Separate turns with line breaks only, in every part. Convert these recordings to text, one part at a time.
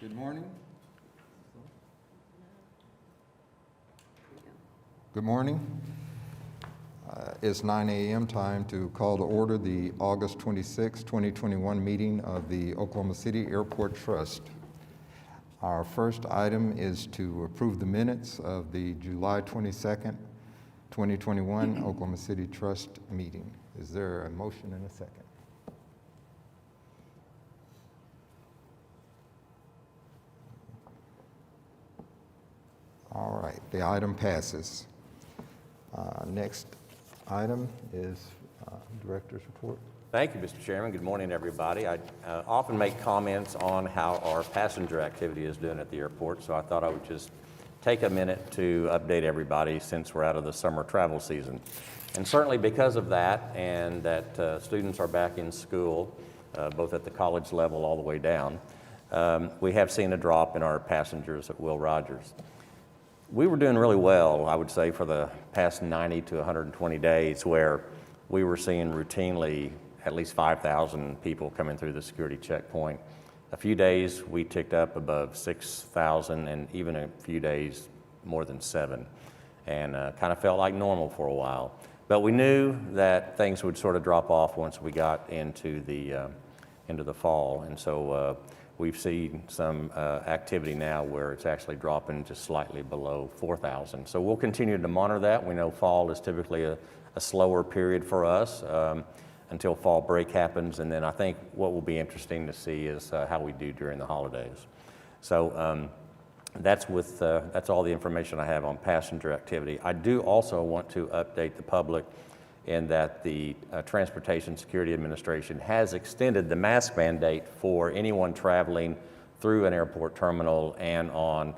Good morning. Good morning. It's 9 a.m. time to call to order the August 26, 2021 meeting of the Oklahoma City Airport Trust. Our first item is to approve the minutes of the July 22nd, 2021 Oklahoma City Trust meeting. Is there a motion and a second? All right, the item passes. Next item is Director's report.
Thank you, Mr. Chairman. Good morning, everybody. I often make comments on how our passenger activity is doing at the airport, so I thought I would just take a minute to update everybody since we're out of the summer travel season. And certainly because of that, and that students are back in school, both at the college level all the way down, we have seen a drop in our passengers at Will Rogers. We were doing really well, I would say, for the past 90 to 120 days, where we were seeing routinely at least 5,000 people coming through the security checkpoint. A few days we ticked up above 6,000, and even a few days more than 7, and kind of felt like normal for a while. But we knew that things would sort of drop off once we got into the fall, and so we've seen some activity now where it's actually dropping just slightly below 4,000. So we'll continue to monitor that. We know fall is typically a slower period for us until fall break happens. And then I think what will be interesting to see is how we do during the holidays. So that's all the information I have on passenger activity. I do also want to update the public in that the Transportation Security Administration has extended the mask mandate for anyone traveling through an airport terminal and on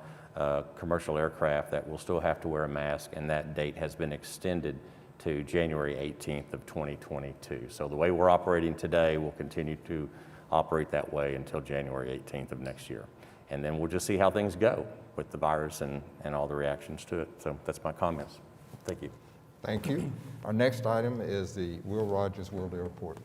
commercial aircraft that will still have to wear a mask, and that date has been extended to January 18th of 2022. So the way we're operating today will continue to operate that way until January 18th of next year. And then we'll just see how things go with the virus and all the reactions to it. So that's my comments. Thank you.
Thank you. Our next item is the Will Rogers World Airport.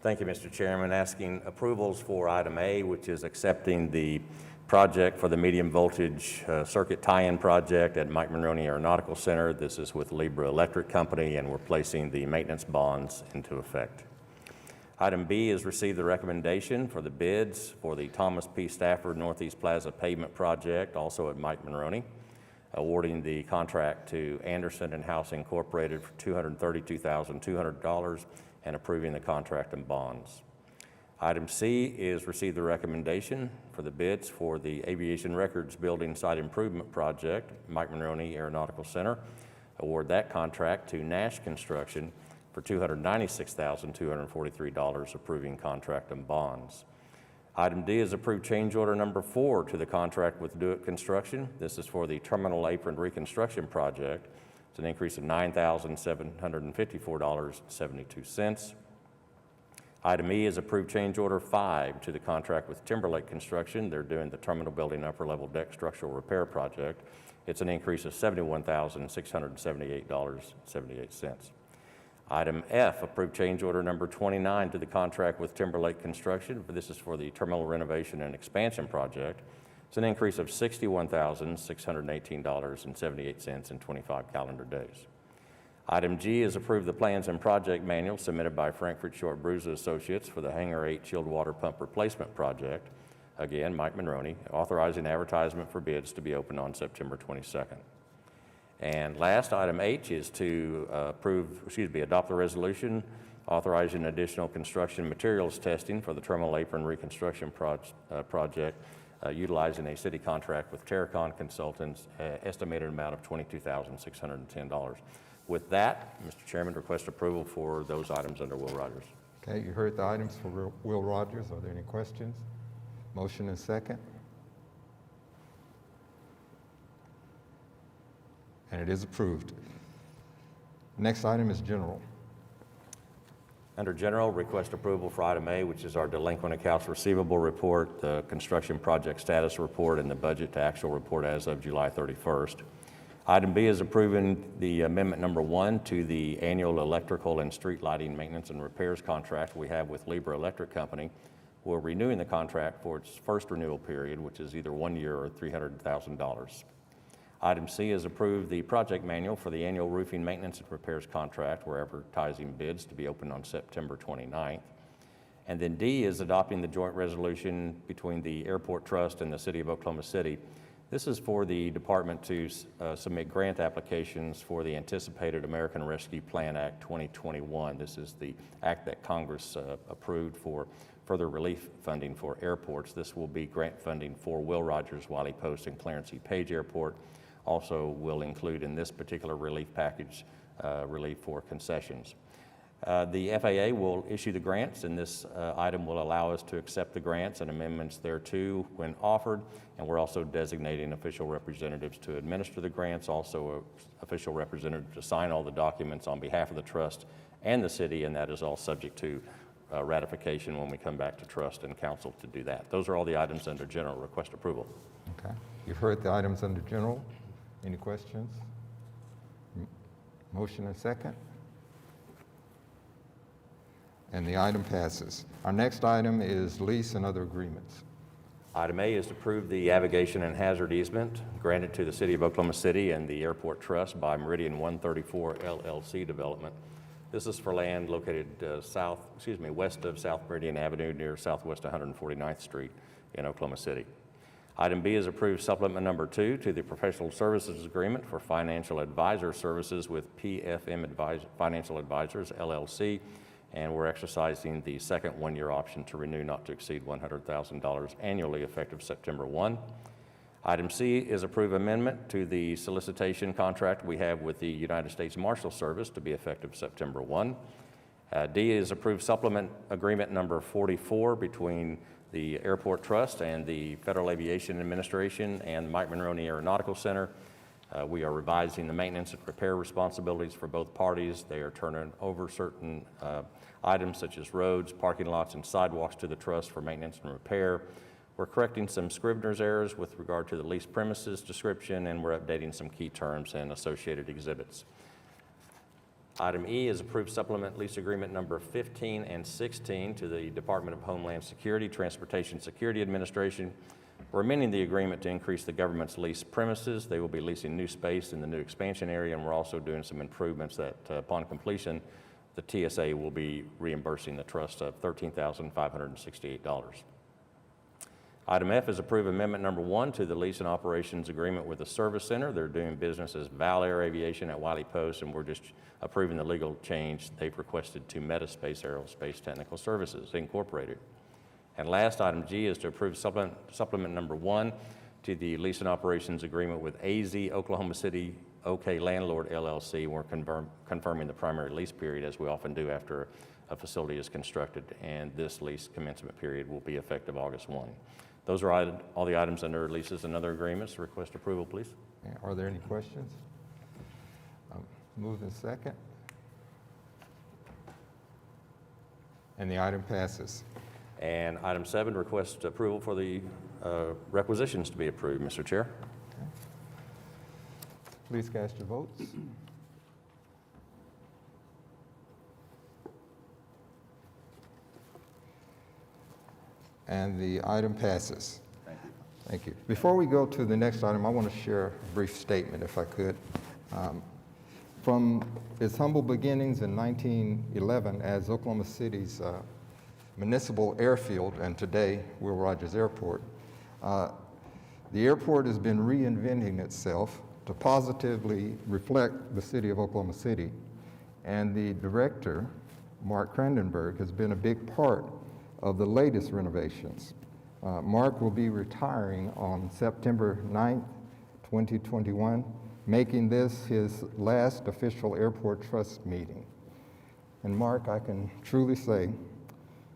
Thank you, Mr. Chairman. Asking approvals for item A, which is accepting the project for the medium voltage circuit tie-in project at Mike Monroney Aeronautical Center. This is with Libra Electric Company, and we're placing the maintenance bonds into effect. Item B is receive the recommendation for the bids for the Thomas P. Stafford Northeast Plaza pavement project, also at Mike Monroney, awarding the contract to Anderson and House Incorporated for $232,200 and approving the contract and bonds. Item C is receive the recommendation for the bids for the Aviation Records Building Site Improvement Project, Mike Monroney Aeronautical Center, award that contract to Nash Construction for $296,243, approving contract and bonds. Item D is approved change order number 4 to the contract with Do It Construction. This is for the Terminal Apron Reconstruction Project. It's an increase of $9,754.72. Item E is approved change order 5 to the contract with Timberlake Construction. They're doing the terminal building upper level deck structural repair project. It's an increase of $71,678.78. Item F, approved change order number 29 to the contract with Timberlake Construction. This is for the terminal renovation and expansion project. It's an increase of $61,618.78 in 25 calendar days. Item G is approve the plans and project manual submitted by Frankfurt Short Bruce Associates for the Hangar 8 chilled water pump replacement project. Again, Mike Monroney, authorizing advertisement for bids to be opened on September 22nd. And last, item H is to adopt the resolution authorizing additional construction materials testing for the terminal apron reconstruction project, utilizing a city contract with Terracon Consultants, estimated amount of $22,610. With that, Mr. Chairman, request approval for those items under Will Rogers.
Okay, you heard the items for Will Rogers. Are there any questions? Motion and second. And it is approved. Next item is general.
Under general, request approval for item A, which is our delinquent accounts receivable report, the construction project status report, and the budget to actual report as of July 31st. Item B is approving the amendment number 1 to the annual electrical and street lighting maintenance and repairs contract we have with Libra Electric Company We're renewing the contract for its first renewal period, which is either 1 year or $300,000. Item C is approve the project manual for the annual roofing maintenance and repairs contract. We're advertising bids to be opened on September 29th. And then D is adopting the joint resolution between the Airport Trust and the City of Oklahoma City. This is for the department to submit grant applications for the anticipated American Rescue Plan Act 2021. This is the act that Congress approved for further relief funding for airports. This will be grant funding for Will Rogers, Wiley Post, and Clarence E. Page Airport. Also will include in this particular relief package relief for concessions. The FAA will issue the grants, and this item will allow us to accept the grants and amendments thereto when offered, and we're also designating official representatives to administer the grants, also an official representative to sign all the documents on behalf of the trust and the city, and that is all subject to ratification when we come back to trust and council to do that. Those are all the items under general. Request approval.
Okay. You've heard the items under general. Any questions? Motion and second. And the item passes. Our next item is lease and other agreements.
Item A is to approve the abrogation and hazard easement granted to the City of Oklahoma City and the Airport Trust by Meridian 134 LLC Development. This is for land located west of South Meridian Avenue near Southwest 149th Street in Oklahoma City. Item B is approved supplement number 2 to the professional services agreement for financial advisor services with PFM Financial Advisors, LLC, and we're exercising the second 1-year option to renew not to exceed $100,000 annually effective September 1. Item C is approve amendment to the solicitation contract we have with the United States Marshal Service to be effective September 1. D is approve supplement agreement number 44 between the Airport Trust and the Federal Aviation Administration and Mike Monroney Aeronautical Center. We are revising the maintenance and repair responsibilities for both parties. They are turning over certain items such as roads, parking lots, and sidewalks to the trust for maintenance and repair. We're correcting some Scrivener's errors with regard to the lease premises description, and we're updating some key terms and associated exhibits. Item E is approved supplement lease agreement number 15 and 16 to the Department of Homeland Security, Transportation Security Administration. We're amending the agreement to increase the government's lease premises. They will be leasing new space in the new expansion area, and we're also doing some improvements that upon completion, the TSA will be reimbursing the trust of $13,568. Item F is approve amendment number 1 to the lease and operations agreement with the Service Center. They're doing business as Valair Aviation at Wiley Post, and we're just approving the legal change they've requested to Metaspace Aerospace Technical Services, Incorporated. And last, item G is to approve supplement number 1 to the lease and operations agreement with AZ Oklahoma City OK Landlord LLC. We're confirming the primary lease period, as we often do after a facility is constructed, and this lease commencement period will be effective August 1. Those are all the items under leases and other agreements. Request approval, please.
Are there any questions? Moved and second. And the item passes.
And item 7, request approval for the requisitions to be approved, Mr. Chair.
Okay. Please cast your votes. And the item passes.
Thank you.
Thank you. Before we go to the next item, I want to share a brief statement, if I could. From its humble beginnings in 1911 as Oklahoma City's municipal airfield, and today Will Rogers Airport, the airport has been reinventing itself to positively reflect the city of Oklahoma City. And the director, Mark Crandenberg, has been a big part of the latest renovations. Mark will be retiring on September 9th, 2021, making this his last official Airport Trust meeting. And Mark, I can truly say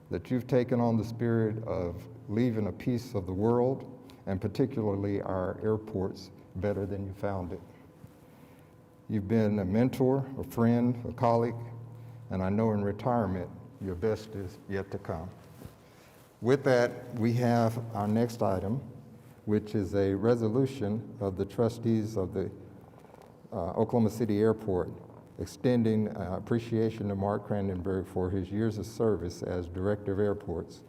that you've taken on the spirit of leaving a piece of the world, and particularly our airports, better than you found it. You've been a mentor, a friend, a colleague, and I know in retirement, your best is yet to come. With that, we have our next item, which is a resolution of the trustees of the Oklahoma City Airport, extending appreciation to Mark Crandenberg for his years of service as Director of Airports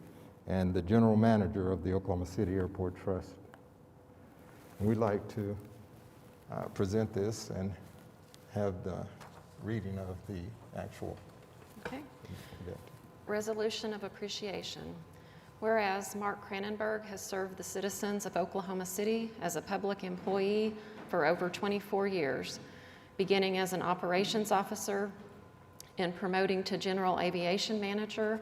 and the general manager of the Oklahoma City Airport Trust. We'd like to present this and have the reading of the actual
Okay.
event.
Resolution of appreciation. Whereas Mark Cranenberg has served the citizens of Oklahoma City as a public employee for over 24 years, beginning as an operations officer and promoting to general aviation manager.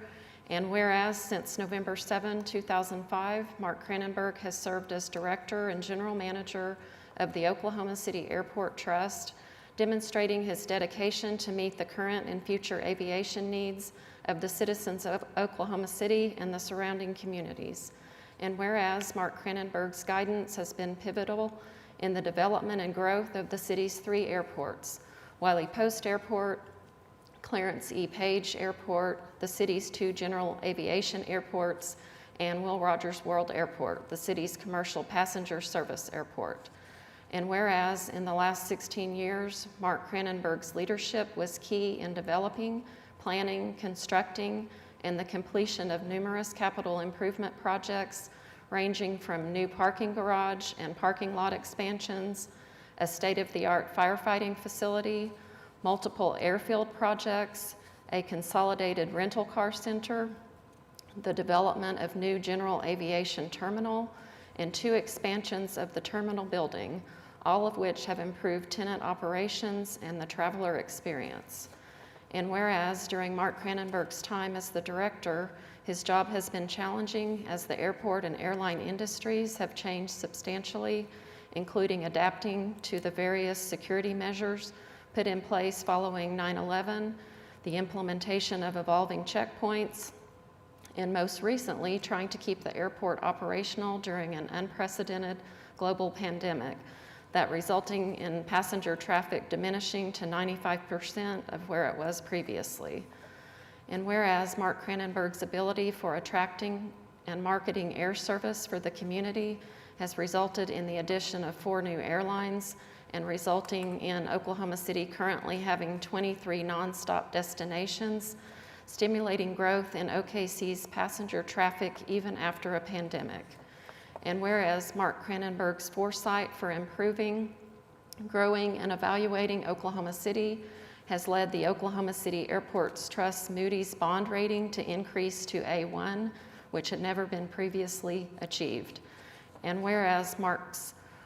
And whereas since November 7, 2005, Mark Cranenberg has served as director and general manager of the Oklahoma City Airport Trust, demonstrating his dedication to meet the current and future aviation needs of the citizens of Oklahoma City and the surrounding communities. And whereas Mark Cranenberg's guidance has been pivotal in the development and growth of the city's 3 airports, Wiley Post Airport, Clarence E. Page Airport, the city's 2 general aviation airports, and Will Rogers World Airport, the city's commercial passenger service airport. And whereas in the last 16 years, Mark Cranenberg's leadership was key in developing, planning, constructing, and the completion of numerous capital improvement projects ranging from new parking garage and parking lot expansions, a state-of-the-art firefighting facility, multiple airfield projects, a consolidated rental car center, the development of new general aviation terminal, and 2 expansions of the terminal building, all of which have improved tenant operations and the traveler experience. And whereas during Mark Cranenberg's time as the director, his job has been challenging as the airport and airline industries have changed substantially, including adapting to the various security measures put in place following 9/11, the implementation of evolving checkpoints, and most recently, trying to keep the airport operational during an unprecedented global pandemic, that resulting in passenger traffic diminishing to 95% of where it was previously. And whereas Mark Cranenberg's ability for attracting and marketing air service for the community has resulted in the addition of 4 new airlines and resulting in Oklahoma City currently having 23 nonstop destinations, stimulating growth in OKC's passenger traffic even after a pandemic. And whereas Mark Cranenberg's foresight for improving, growing, and evaluating Oklahoma City has led the Oklahoma City Airports Trust Moody's bond rating to increase to A1, which had never been previously achieved. And whereas Mark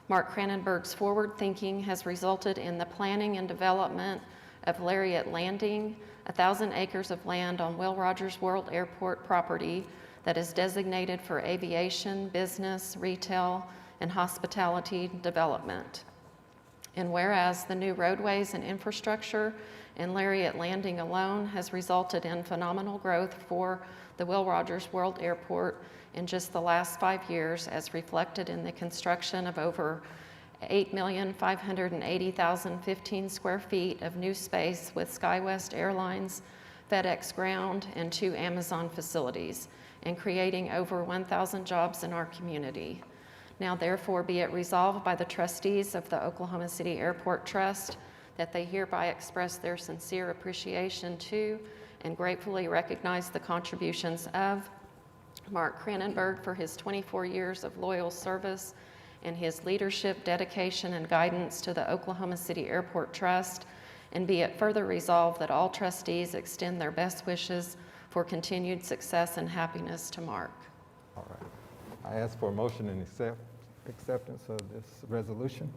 Cranenberg's forward thinking has resulted in the planning and development of Lariat Landing, 1,000 acres of land on Will Rogers World Airport property that is designated for aviation, business, retail, and hospitality development. And whereas the new roadways and infrastructure in Lariat Landing alone has resulted in phenomenal growth for the Will Rogers World Airport in just the last 5 years, as reflected in the construction of over 8,580,015 square feet of new space with SkyWest Airlines, FedEx Ground, and 2 Amazon facilities, and creating over 1,000 jobs in our community. Now therefore be it resolved by the trustees of the Oklahoma City Airport Trust that they hereby express their sincere appreciation to and gratefully recognize the contributions of Mark Cranenberg for his 24 years of loyal service and his leadership, dedication, and guidance to the Oklahoma City Airport Trust, and be it further resolved that all trustees extend their best wishes for continued success and happiness to Mark.
All right. I ask for a motion and acceptance of this resolution.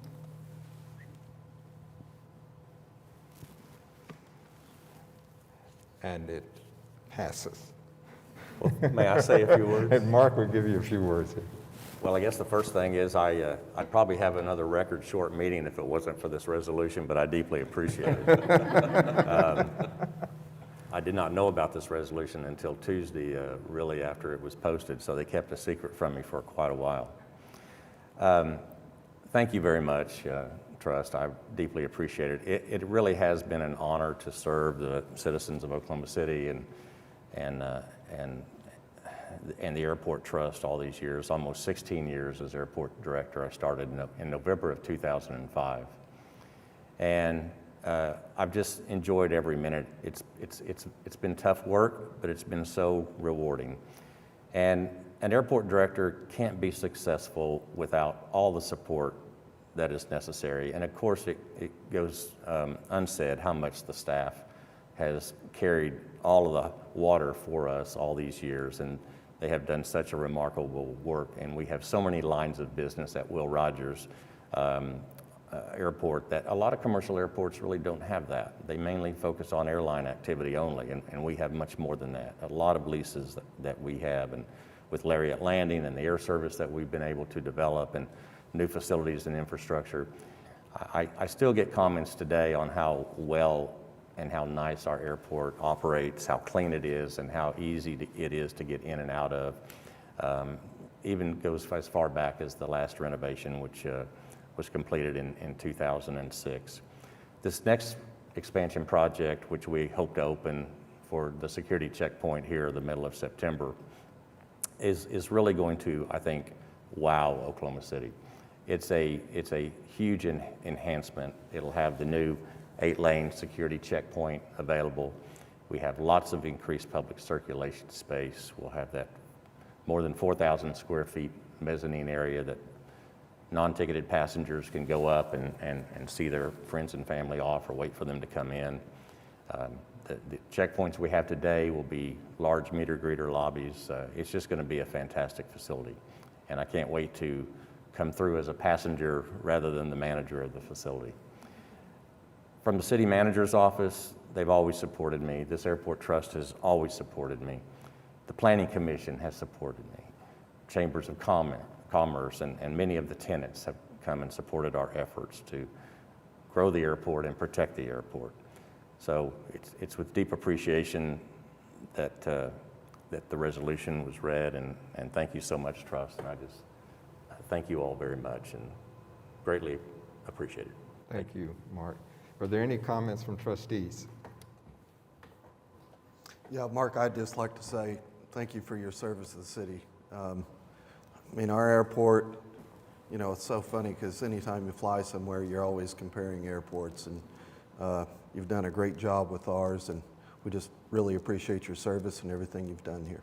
And it passes.
Well, may I say a few words?
And Mark will give you a few words here.
Well, I guess the first thing is I'd probably have another record short meeting if it wasn't for this resolution, but I deeply appreciate it. I did not know about this resolution until Tuesday, really after it was posted, so they kept a secret from me for quite a while. Thank you very much, Trust. I deeply appreciate it. It really has been an honor to serve the citizens of Oklahoma City and the Airport Trust all these years, almost 16 years as airport director. I started in November of 2005. And I've just enjoyed every minute. It's been tough work, but it's been so rewarding. And an airport director can't be successful without all the support that is necessary. And of course, it goes unsaid how much the staff has carried all of the water for us all these years. And they have done such a remarkable work. And we have so many lines of business at Will Rogers Airport that a lot of commercial airports really don't have that. They mainly focus on airline activity only, and we have much more than that. A lot of leases that we have, and with Lariat Landing and the air service that we've been able to develop and new facilities and infrastructure. I still get comments today on how well and how nice our airport operates, how clean it is, and how easy it is to get in and out of. Even goes as far back as the last renovation, which was completed in 2006. This next expansion project, which we hope to open for the security checkpoint here the middle of September, is really going to, I think, wow Oklahoma City. It's a huge enhancement. It'll have the new 8-lane security checkpoint available. We have lots of increased public circulation space. We'll have that more than 4,000 square feet mezzanine area that non-ticketed passengers can go up and see their friends and family off or wait for them to come in. The checkpoints we have today will be large meter greeter lobbies. It's just going to be a fantastic facility. And I can't wait to come through as a passenger rather than the manager of the facility. From the city manager's office, they've always supported me. This airport trust has always supported me. The planning commission has supported me. Chambers of commerce and many of the tenants have come and supported our efforts to grow the airport and protect the airport. So it's with deep appreciation that the resolution was read, and thank you so much, Trust. And I just thank you all very much and greatly appreciate it.
Thank you, Mark. Are there any comments from trustees?
Yeah, Mark, I'd just like to say thank you for your service to the city. I mean, our airport, you know, it's so funny because anytime you fly somewhere, you're always comparing airports, and you've done a great job with ours, and we just really appreciate your service and everything you've done here.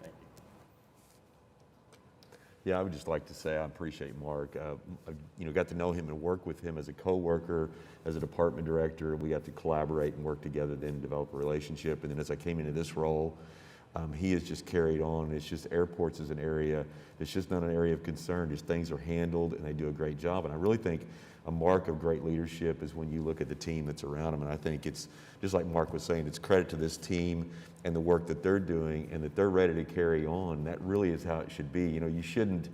Yeah, I would just like to say I appreciate Mark. Got to know him and work with him as a co-worker, as a department director. We got to collaborate and work together, then develop a relationship. And then as I came into this role, he has just carried on. It's just airports is an area, it's just not an area of concern. Just things are handled and they do a great job. And I really think a mark of great leadership is when you look at the team that's around him. And I think it's, just like Mark was saying, it's credit to this team and the work that they're doing and that they're ready to carry on. That really is how it should be. You know, you shouldn't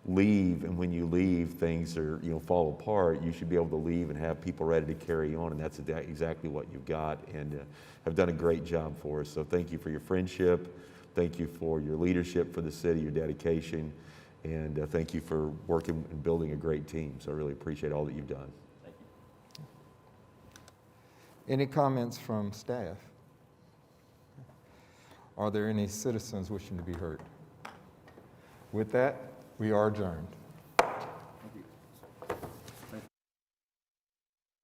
leave, and when you leave, things are, fall apart. You should be able to leave and have people ready to carry on, and that's exactly what you've got, and have done a great job for us. So thank you for your friendship. Thank you for your leadership for the city, your dedication, and thank you for working and building a great team. So I really appreciate all that you've done.
Thank you.
Any comments from staff? Are there any citizens wishing to be heard? With that, we are adjourned.